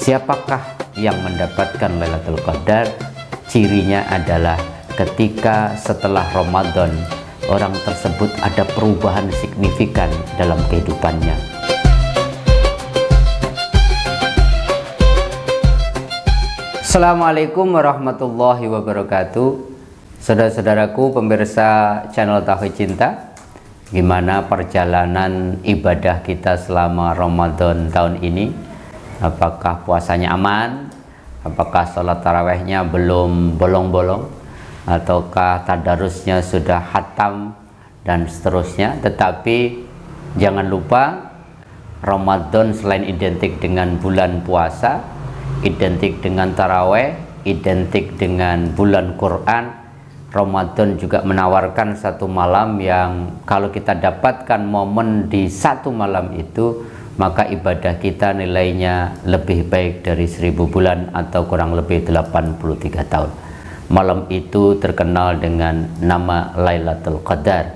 Siapakah yang mendapatkan Lailatul Qadar? Cirinya adalah ketika setelah Ramadan orang tersebut ada perubahan signifikan dalam kehidupannya. Assalamualaikum warahmatullahi wabarakatuh. Saudara-saudaraku pemirsa channel Tauhid Cinta, gimana perjalanan ibadah kita selama Ramadan tahun ini? Apakah puasanya aman? Apakah sholat tarawehnya belum bolong-bolong? Ataukah tadarusnya sudah khatam? Dan seterusnya. Tetapi jangan lupa, Ramadan selain identik dengan bulan puasa, identik dengan taraweh, identik dengan bulan Quran, Ramadan juga menawarkan satu malam yang kalau kita dapatkan momen di satu malam itu, maka ibadah kita nilainya lebih baik dari 1000 bulan atau kurang lebih 83 tahun. Malam itu terkenal dengan nama Lailatul Qadar,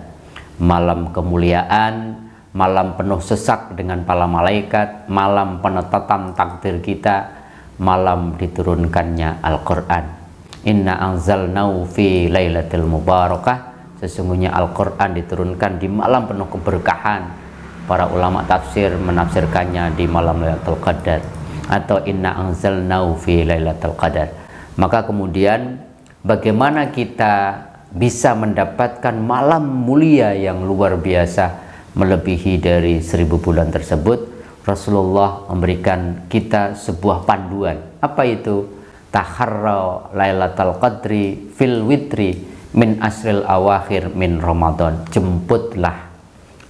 malam kemuliaan, malam penuh sesak dengan para malaikat, malam penetapan takdir kita, malam diturunkannya Al-Quran. Inna anzalnahu fi lailatul mubarakah. Sesungguhnya Al-Quran diturunkan di malam penuh keberkahan. Para ulama tafsir menafsirkannya di malam Lailatul Qadar atau inna anzalnahu fi lailatul qadar. Maka kemudian bagaimana kita bisa mendapatkan malam mulia yang luar biasa melebihi dari 1000 bulan tersebut? Rasulullah memberikan kita sebuah panduan. Apa itu? Taharra lailatul qadri fil witri min asril awakhir min Ramadan. Jemputlah,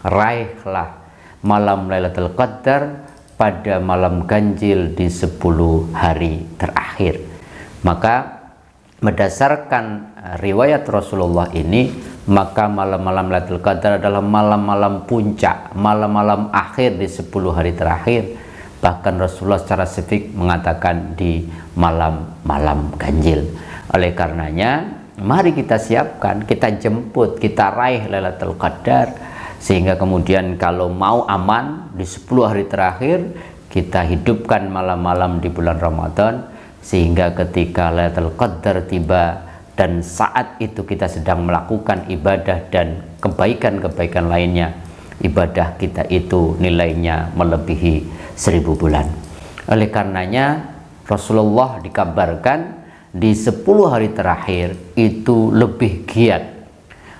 raihlah malam Lailatul Qadar pada malam ganjil di 10 hari terakhir. Maka berdasarkan riwayat Rasulullah ini, maka malam-malam Lailatul Qadar adalah malam-malam puncak, malam-malam akhir di 10 hari terakhir. Bahkan Rasulullah secara spesifik mengatakan di malam-malam ganjil. Oleh karenanya, mari kita siapkan, kita jemput, kita raih Lailatul Qadar, sehingga kemudian kalau mau aman di 10 hari terakhir, kita hidupkan malam-malam di bulan Ramadan, sehingga ketika Lailatul Qadar tiba dan saat itu kita sedang melakukan ibadah dan kebaikan-kebaikan lainnya, ibadah kita itu nilainya melebihi 1000 bulan. Oleh karenanya Rasulullah dikabarkan di 10 hari terakhir itu lebih giat,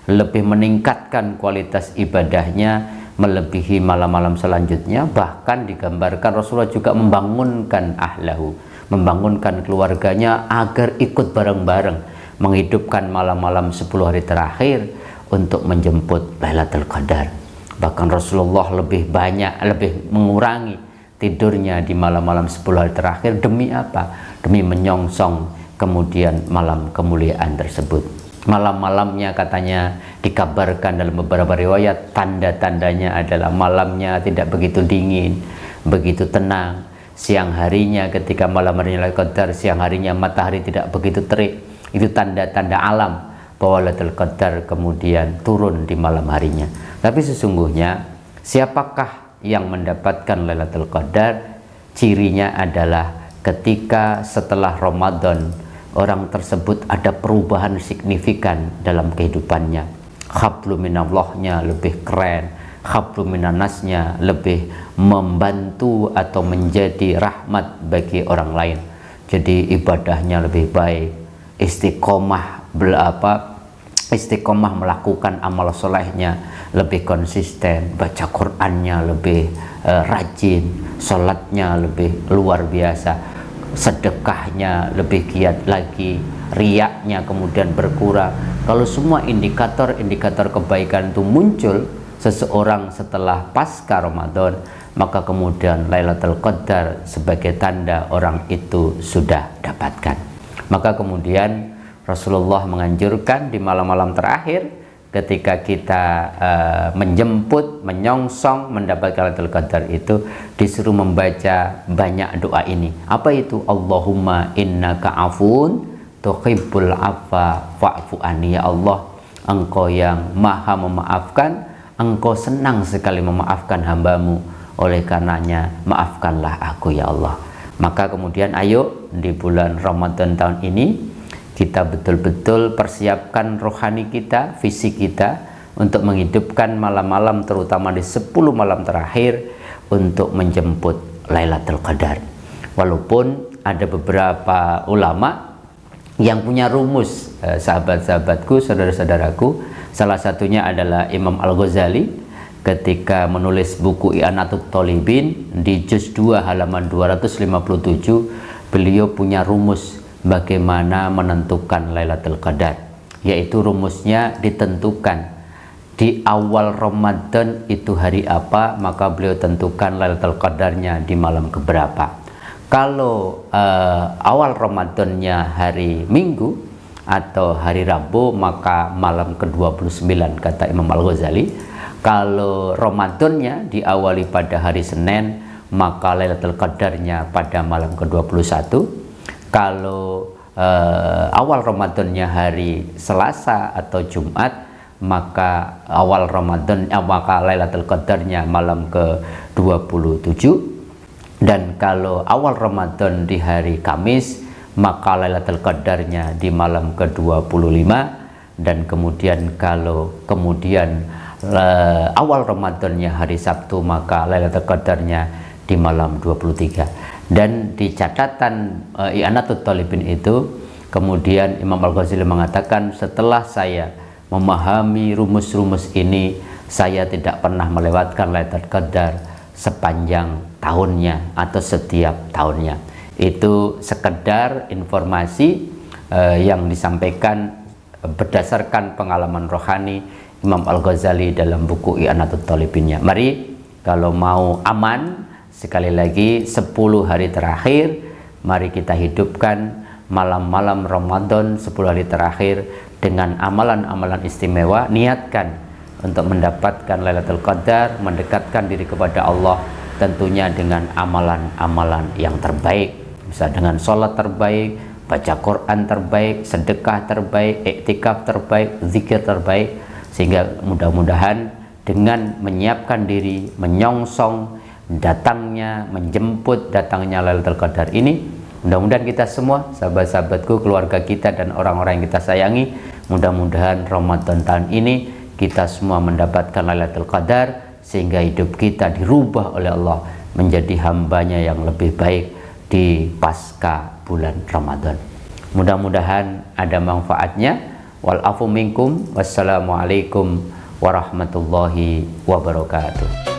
lebih meningkatkan kualitas ibadahnya melebihi malam-malam selanjutnya. Bahkan digambarkan Rasulullah juga membangunkan ahlahu, membangunkan keluarganya agar ikut bareng-bareng menghidupkan malam-malam 10 hari terakhir untuk menjemput Lailatul Qadar. Bahkan Rasulullah lebih banyak, lebih mengurangi tidurnya di malam-malam 10 hari terakhir. Demi apa? Demi menyongsong kemudian malam kemuliaan tersebut. Malam-malamnya katanya dikabarkan dalam beberapa riwayat, tanda-tandanya adalah malamnya tidak begitu dingin, begitu tenang. Siang harinya ketika malam harinya Lailatul Qadar, siang harinya matahari tidak begitu terik. Itu tanda-tanda alam bahwa Lailatul Qadar kemudian turun di malam harinya. Tapi sesungguhnya siapakah yang mendapatkan Lailatul Qadar? Cirinya adalah ketika setelah Ramadan orang tersebut ada perubahan signifikan dalam kehidupannya. Hablu minallahnya lebih keren, hablu minannasnya lebih membantu atau menjadi rahmat bagi orang lain. Jadi ibadahnya lebih baik, istiqomah melakukan amal solehnya lebih konsisten, baca Qur'annya lebih rajin, sholatnya lebih luar biasa, sedekahnya lebih giat lagi, riyaknya kemudian berkurang. Kalau semua indikator-indikator kebaikan itu muncul seseorang setelah pasca Ramadan, maka kemudian Lailatul Qadar sebagai tanda orang itu sudah dapatkan. Maka kemudian Rasulullah menganjurkan di malam-malam terakhir ketika kita menjemput, menyongsong mendapatkan Lailatul Qadar itu disuruh membaca banyak doa ini. Apa itu? Allahumma innaka afun tuhibbul afwa fa'fu anni. Ya Allah, Engkau yang maha memaafkan, Engkau senang sekali memaafkan hambamu, oleh karenanya maafkanlah aku ya Allah. Maka kemudian ayo di bulan Ramadan tahun ini kita betul-betul persiapkan rohani kita, fisik kita untuk menghidupkan malam-malam, terutama di 10 malam terakhir untuk menjemput Lailatul Qadar. Walaupun ada beberapa ulama yang punya rumus, sahabat-sahabatku, saudara-saudaraku, salah satunya adalah Imam Al-Ghazali ketika menulis buku I'anatul Talibin di juz 2 halaman 257, beliau punya rumus bagaimana menentukan Lailatul Qadar, yaitu rumusnya ditentukan di awal Ramadan itu hari apa, maka beliau tentukan Lailatul Qadarnya di malam keberapa. Kalau awal Ramadannya hari Minggu atau hari Rabu, maka malam ke-29 kata Imam Al-Ghazali. Kalau Ramadannya diawali pada hari Senin, maka Lailatul Qadarnya pada malam ke-21. Kalau awal Ramadannya hari Selasa atau Jumat, maka awal Ramadan maka Lailatul Qadarnya malam ke-27. Dan kalau awal Ramadan di hari Kamis, maka Lailatul Qadarnya di malam ke-25. Dan kemudian kalau awal Ramadannya hari Sabtu, maka Lailatul Qadarnya di malam 23. Dan di catatan I'anatul Talibin itu kemudian Imam Al-Ghazali mengatakan, setelah saya memahami rumus-rumus ini, saya tidak pernah melewatkan Lailatul Qadar sepanjang tahunnya atau setiap tahunnya. Itu sekedar informasi yang disampaikan berdasarkan pengalaman rohani Imam Al-Ghazali dalam buku I'anatul Talibinnya. Mari kalau mau aman, sekali lagi 10 hari terakhir, mari kita hidupkan malam-malam Ramadan 10 hari terakhir dengan amalan-amalan istimewa. Niatkan untuk mendapatkan Lailatul Qadar, mendekatkan diri kepada Allah tentunya dengan amalan-amalan yang terbaik, bisa dengan sholat terbaik, baca Quran terbaik, sedekah terbaik, iktikaf terbaik, zikir terbaik, sehingga mudah-mudahan dengan menyiapkan diri, menyongsong datangnya, menjemput datangnya Lailatul Qadar ini, mudah-mudahan kita semua, sahabat-sahabatku, keluarga kita dan orang-orang yang kita sayangi, mudah-mudahan Ramadan tahun ini kita semua mendapatkan Lailatul Qadar, sehingga hidup kita dirubah oleh Allah menjadi hambanya yang lebih baik di pasca bulan Ramadan. Mudah-mudahan ada manfaatnya. Wal afu minkum. Wassalamualaikum warahmatullahi wabarakatuh.